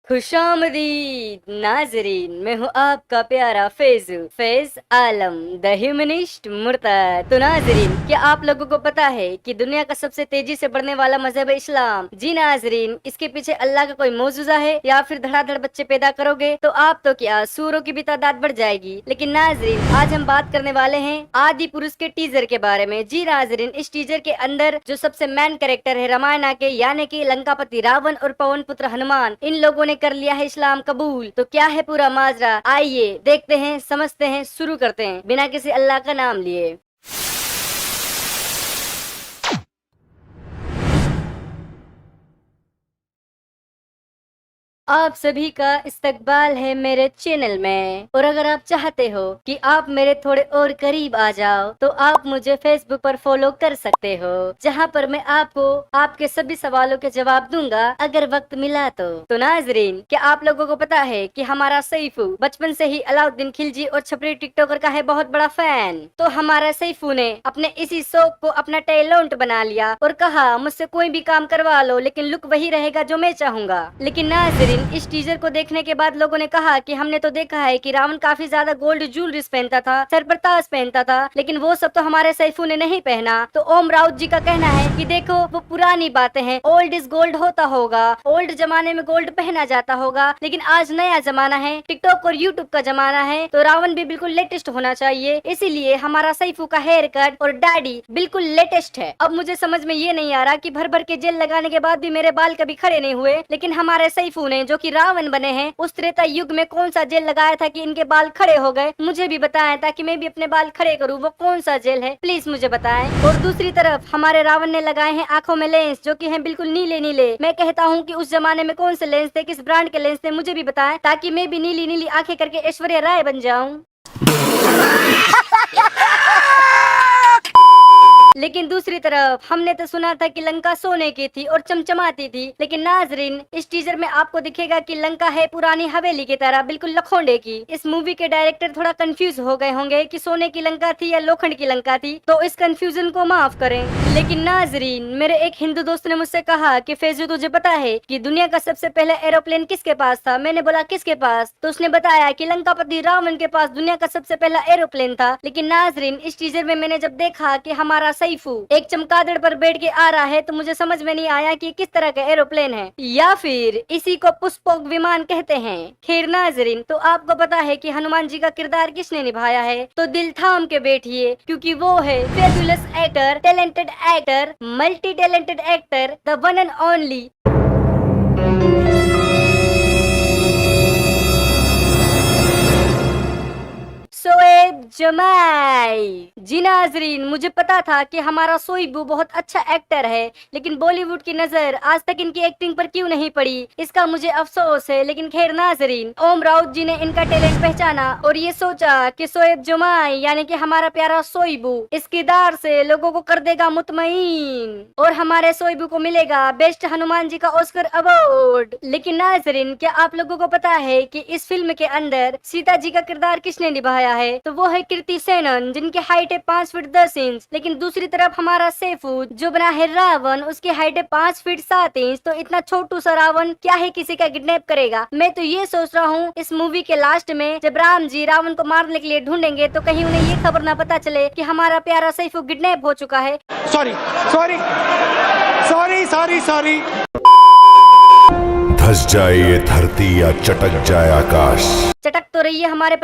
खुशामदीद नाजरीन, मैं हूँ आपका प्यारा फैज आलम द ह्यूमनिस्ट मुर्तद। तो नाजरीन, क्या आप लोगों को पता है कि दुनिया का सबसे तेजी से बढ़ने वाला मजहब है इस्लाम? जी नाजरीन, इसके पीछे अल्लाह का कोई मौजूदा है या फिर धड़ाधड़ बच्चे पैदा करोगे तो आप तो क्या सूरों की भी तादाद बढ़ जाएगी। लेकिन नाजरीन, आज हम बात करने वाले हैं आदि पुरुष के टीजर के बारे में। जी नाजरीन, इस टीजर के अंदर जो सबसे मेन कैरेक्टर है रामायणा के, यानी कि लंकापति रावण और पवन पुत्र हनुमान, इन लोगों ने कर लिया है इस्लाम कबूल। तो क्या है पूरा माजरा, आइए देखते हैं, समझते हैं, शुरू करते हैं बिना किसी अल्लाह का नाम लिए। आप सभी का इस्तकबाल है मेरे चैनल में, और अगर आप चाहते हो कि आप मेरे थोड़े और करीब आ जाओ तो आप मुझे फेसबुक पर फॉलो कर सकते हो, जहां पर मैं आपको आपके सभी सवालों के जवाब दूंगा अगर वक्त मिला तो नाजरीन, क्या आप लोगों को पता है कि हमारा सैफू बचपन से ही अलाउद्दीन खिलजी और छपरी टिकटॉकर का है बहुत बड़ा फैन। तो हमारा सैफू ने अपने इसी शौक को अपना टैलेंट बना लिया और कहा मुझसे कोई भी काम करवा लो लेकिन लुक वही रहेगा जो मैं चाहूंगा। लेकिन नाजरीन, इस टीजर को देखने के बाद लोगों ने कहा कि हमने तो देखा है कि रावण काफी ज्यादा गोल्ड ज्वेलरीज पहनता था, सर पर ताज पहनता था, लेकिन वो सब तो हमारे सैफू ने नहीं पहना। तो ओम राउत जी का कहना है कि देखो वो पुरानी बातें हैं, ओल्ड इज गोल्ड होता होगा, ओल्ड जमाने में गोल्ड पहना जाता होगा, लेकिन आज नया जमाना है, टिकटॉक और यूट्यूब का जमाना है, तो रावण भी बिल्कुल लेटेस्ट होना चाहिए। इसीलिए हमारा सैफू का हेयर कट और दाढ़ी बिल्कुल लेटेस्ट है। अब मुझे समझ में ये नहीं आ रहा कि भर भर के जेल लगाने के बाद भी मेरे बाल कभी खड़े नहीं हुए, लेकिन हमारे सैफू ने जो कि रावण बने हैं उस त्रेता युग में कौन सा जेल लगाया था कि इनके बाल खड़े हो गए, मुझे भी बताएं ताकि मैं भी अपने बाल खड़े करूं। वो कौन सा जेल है प्लीज मुझे बताएं। और दूसरी तरफ हमारे रावण ने लगाए हैं आंखों में लेंस जो कि हैं बिल्कुल नीले नीले। मैं कहता हूं कि उस जमाने में कौन से लेंस थे, किस ब्रांड के लेंस थे, मुझे भी बताएं ताकि मैं भी नीली नीली आंखें करके ऐश्वर्या राय बन जाऊं। लेकिन दूसरी तरफ हमने तो सुना था कि लंका सोने की थी और चमचमाती थी, लेकिन नाजरीन इस टीजर में आपको दिखेगा कि लंका है पुरानी हवेली की तरह, बिल्कुल लखोंडे की। इस मूवी के डायरेक्टर थोड़ा कंफ्यूज हो गए होंगे कि सोने की लंका थी या लोखंड की लंका थी, तो इस कंफ्यूजन को माफ करें। लेकिन नाजरीन, मेरे एक हिंदू दोस्त ने मुझसे कहा कि फैजू तुझे पता है कि दुनिया का सबसे पहला एरोप्लेन किसके पास था? मैंने बोला किसके पास? तो उसने बताया कि लंकापति रावण के पास दुनिया का सबसे पहला एरोप्लेन था। लेकिन नाजरीन, इस टीजर में मैंने जब देखा कि हमारा सैफू एक चमगादड़ पर बैठ के आ रहा है तो मुझे समझ में नहीं आया कि किस तरह का एरोप्लेन है, या फिर इसी को पुष्पक विमान कहते हैं। खैर नाजरीन, तो आपको पता है कि हनुमान जी का किरदार किसने निभाया है? तो दिल थाम के बैठिए, क्योंकि वो है fabulous actor, talented actor, multi talented actor, the one and only Shoaib जमाई। जी नाजरीन, मुझे पता था कि हमारा शोएब बहुत अच्छा एक्टर है, लेकिन बॉलीवुड की नजर आज तक इनकी एक्टिंग पर क्यों नहीं पड़ी, इसका मुझे अफसोस है। लेकिन खैर नाजरीन, ओम राउत जी ने इनका टैलेंट पहचाना और ये सोचा कि शोएब जमाई यानी कि हमारा प्यारा शोएब इस किरदार से लोगों को कर देगा मुतमईन और हमारे शोएब को मिलेगा बेस्ट हनुमान जी का ऑस्कर अवार्ड। लेकिन नाजरीन, क्या आप लोगों को पता है कि इस फिल्म के अंदर सीता जी का किरदार किसने निभाया है? तो वो है कीर्ति सेनन, जिनकी हाइट है 5 फीट 10 इंच। लेकिन दूसरी तरफ हमारा सैफू जो बना है रावण, उसकी हाइट है 5 फीट 7 इंच। तो इतना छोटू सा रावण क्या है किसी का किडनैप करेगा? मैं तो ये सोच रहा हूँ इस मूवी के लास्ट में जब राम जी रावण को मारने के लिए ढूंढेंगे तो कहीं उन्हें ये खबर ना पता चले कि हमारा प्यारा सैफू किडनैप हो चुका है। Sorry sorry sorry sorry sorry. धस जाए ये धरती या चटक जाए आकाश। चटक तो रही है हमारे